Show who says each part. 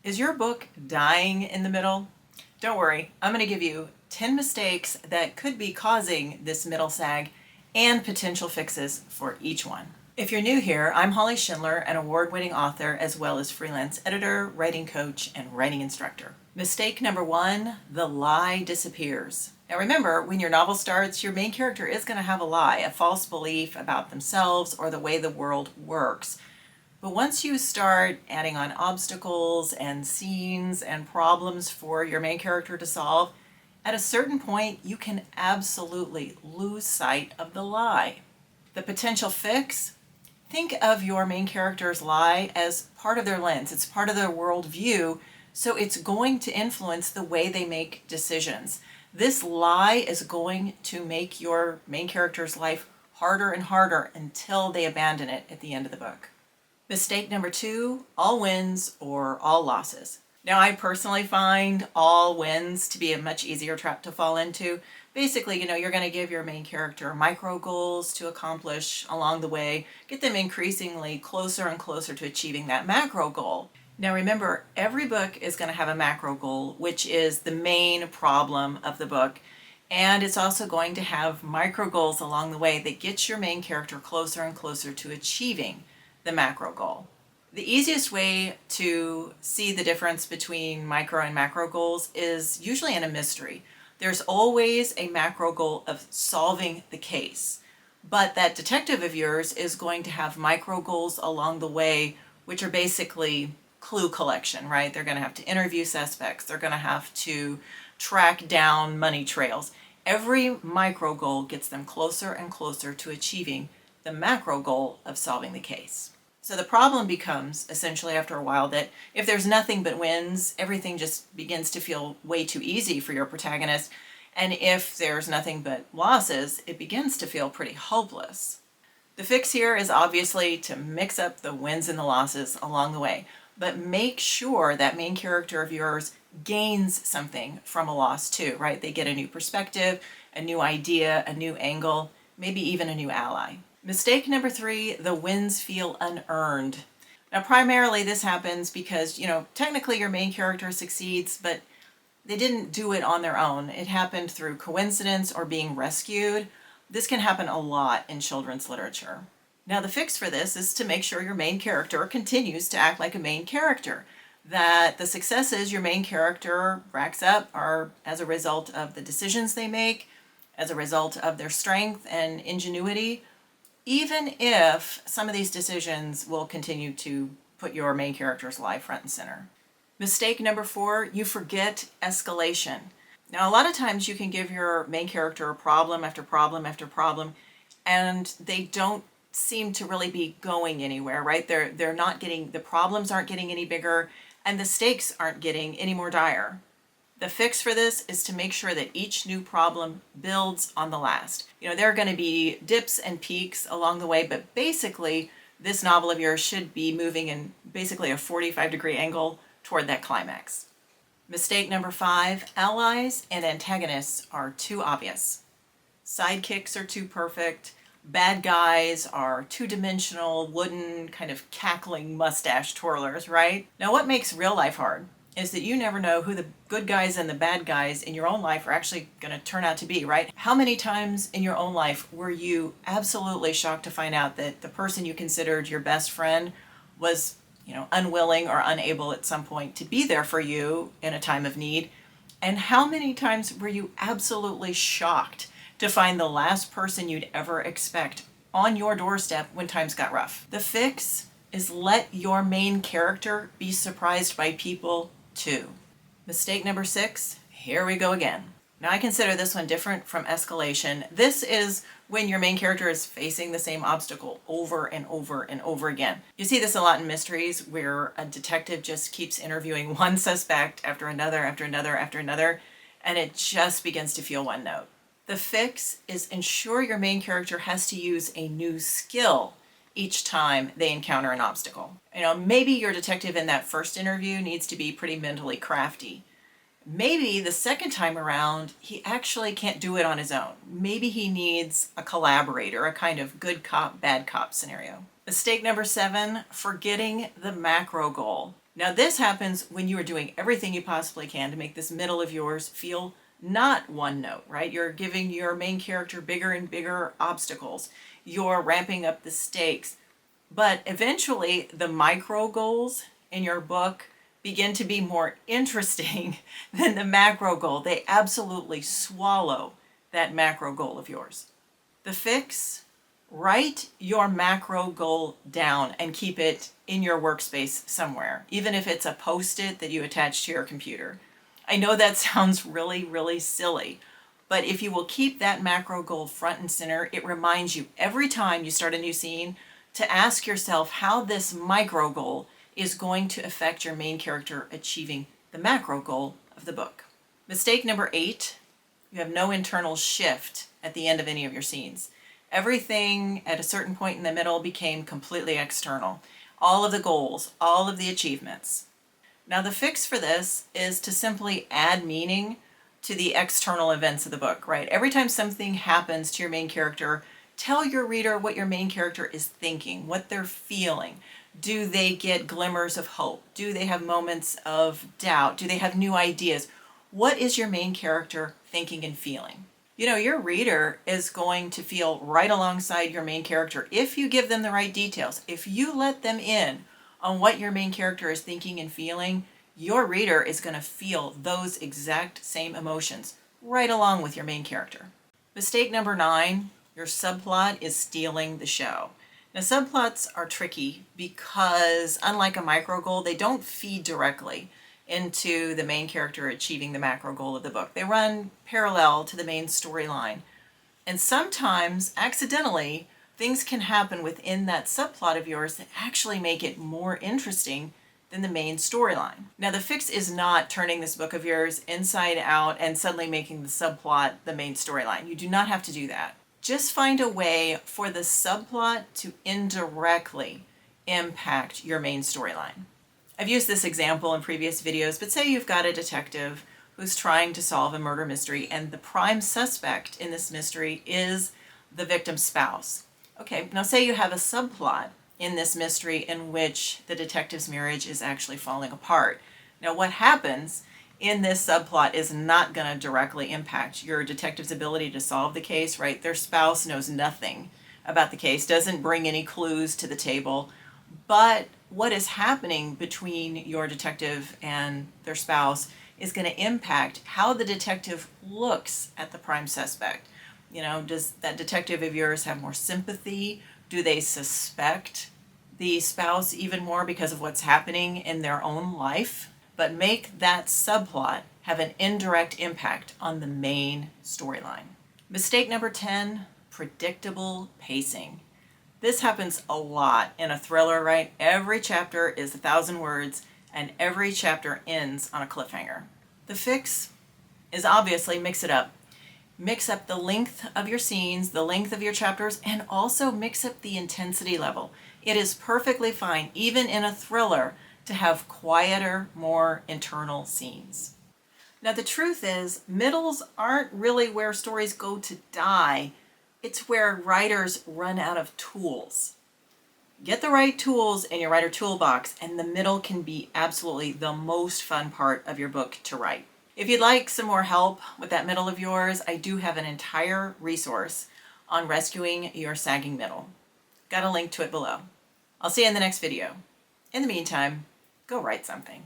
Speaker 1: Is your book dying in the middle? Don't worry, I'm going to give you 10 mistakes that could be causing this middle sag and potential fixes for each one. If you're new here, I'm Holly Schindler, an award-winning author as well as freelance editor, writing coach, and writing instructor. Mistake number 1, the lie disappears. Now remember, when your novel starts, your main character is going to have a lie, a false belief about themselves or the way the world works. But once you start adding on obstacles and scenes and problems for your main character to solve, at a certain point you can absolutely lose sight of the lie. The potential fix? Think of your main character's lie as part of their lens. It's part of their worldview, so it's going to influence the way they make decisions. This lie is going to make your main character's life harder and harder until they abandon it at the end of the book. Mistake number 2, all wins or all losses. Now, I personally find all wins to be a much easier trap to fall into. Basically, you're going to give your main character micro goals to accomplish along the way, get them increasingly closer and closer to achieving that macro goal. Now, remember, every book is going to have a macro goal, which is the main problem of the book. And it's also going to have micro goals along the way that get your main character closer and closer to achieving the macro goal. The easiest way to see the difference between micro and macro goals is usually in a mystery. There's always a macro goal of solving the case, but that detective of yours is going to have micro goals along the way, which are basically clue collection, right? They're going to have to interview suspects. They're going to have to track down money trails. Every micro goal gets them closer and closer to achieving the macro goal of solving the case. So the problem becomes, essentially after a while, that if there's nothing but wins, everything just begins to feel way too easy for your protagonist. And if there's nothing but losses, it begins to feel pretty hopeless. The fix here is obviously to mix up the wins and the losses along the way, but make sure that main character of yours gains something from a loss too, right? They get a new perspective, a new idea, a new angle, maybe even a new ally. Mistake number 3, the wins feel unearned. Now, primarily this happens because, technically your main character succeeds, but they didn't do it on their own. It happened through coincidence or being rescued. This can happen a lot in children's literature. Now, the fix for this is to make sure your main character continues to act like a main character, that the successes your main character racks up are as a result of the decisions they make, as a result of their strength and ingenuity, even if some of these decisions will continue to put your main character's life front and center. Mistake number 4, you forget escalation. Now, a lot of times you can give your main character a problem after problem after problem, and they don't seem to really be going anywhere, right? They're not getting, the problems aren't getting any bigger, and the stakes aren't getting any more dire. The fix for this is to make sure that each new problem builds on the last. There are going to be dips and peaks along the way, but basically this novel of yours should be moving in basically a 45-degree angle toward that climax. Mistake number 5, allies and antagonists are too obvious. Sidekicks are too perfect. Bad guys are two-dimensional, wooden, kind of cackling mustache twirlers, right? Now, what makes real life hard is that you never know who the good guys and the bad guys in your own life are actually going to turn out to be, right? How many times in your own life were you absolutely shocked to find out that the person you considered your best friend was, unwilling or unable at some point to be there for you in a time of need? And how many times were you absolutely shocked to find the last person you'd ever expect on your doorstep when times got rough? The fix is let your main character be surprised by people too. Mistake number 6, here we go again. Now, I consider this one different from Escalation. This is when your main character is facing the same obstacle over and over and over again. You see this a lot in mysteries where a detective just keeps interviewing one suspect after another, after another, after another, and it just begins to feel one note. The fix is ensure your main character has to use a new skill each time they encounter an obstacle. Maybe your detective in that first interview needs to be pretty mentally crafty. Maybe the second time around, he actually can't do it on his own. Maybe he needs a collaborator, a kind of good cop, bad cop scenario. Mistake number 7, forgetting the macro goal. Now this happens when you are doing everything you possibly can to make this middle of yours feel not one note, right? You're giving your main character bigger and bigger obstacles. You're ramping up the stakes. But eventually the micro goals in your book begin to be more interesting than the macro goal. They absolutely swallow that macro goal of yours. The fix: write your macro goal down and keep it in your workspace somewhere, even if it's a post-it that you attach to your computer. I know that sounds really, really silly, but if you will keep that macro goal front and center, it reminds you every time you start a new scene to ask yourself how this micro goal is going to affect your main character achieving the macro goal of the book. Mistake number 8, you have no internal shift at the end of any of your scenes. Everything at a certain point in the middle became completely external. All of the goals, all of the achievements. Now the fix for this is to simply add meaning to the external events of the book, right? Every time something happens to your main character, tell your reader what your main character is thinking, what they're feeling. Do they get glimmers of hope? Do they have moments of doubt? Do they have new ideas? What is your main character thinking and feeling? You know, your reader is going to feel right alongside your main character if you give them the right details. If you let them in on what your main character is thinking and feeling, your reader is going to feel those exact same emotions right along with your main character. Mistake number 9, your subplot is stealing the show. Now subplots are tricky because unlike a micro goal, they don't feed directly into the main character achieving the macro goal of the book. They run parallel to the main storyline. And sometimes, accidentally, things can happen within that subplot of yours that actually make it more interesting than the main storyline. Now the fix is not turning this book of yours inside out and suddenly making the subplot the main storyline. You do not have to do that. Just find a way for the subplot to indirectly impact your main storyline. I've used this example in previous videos, but say you've got a detective who's trying to solve a murder mystery and the prime suspect in this mystery is the victim's spouse. Okay, now say you have a subplot in this mystery in which the detective's marriage is actually falling apart. Now what happens in this subplot is not going to directly impact your detective's ability to solve the case, right? Their spouse knows nothing about the case, doesn't bring any clues to the table, but what is happening between your detective and their spouse is going to impact how the detective looks at the prime suspect. You know, does that detective of yours have more sympathy? Do they suspect the spouse even more because of what's happening in their own life? But make that subplot have an indirect impact on the main storyline. Mistake number 10, predictable pacing. This happens a lot in a thriller, right? Every chapter is 1,000 words and every chapter ends on a cliffhanger. The fix is obviously mix it up. Mix up the length of your scenes, the length of your chapters, and also mix up the intensity level. It is perfectly fine, even in a thriller, to have quieter, more internal scenes. Now the truth is, middles aren't really where stories go to die. It's where writers run out of tools. Get the right tools in your writer toolbox and the middle can be absolutely the most fun part of your book to write. If you'd like some more help with that middle of yours, I do have an entire resource on rescuing your sagging middle. Got a link to it below. I'll see you in the next video. In the meantime, go write something.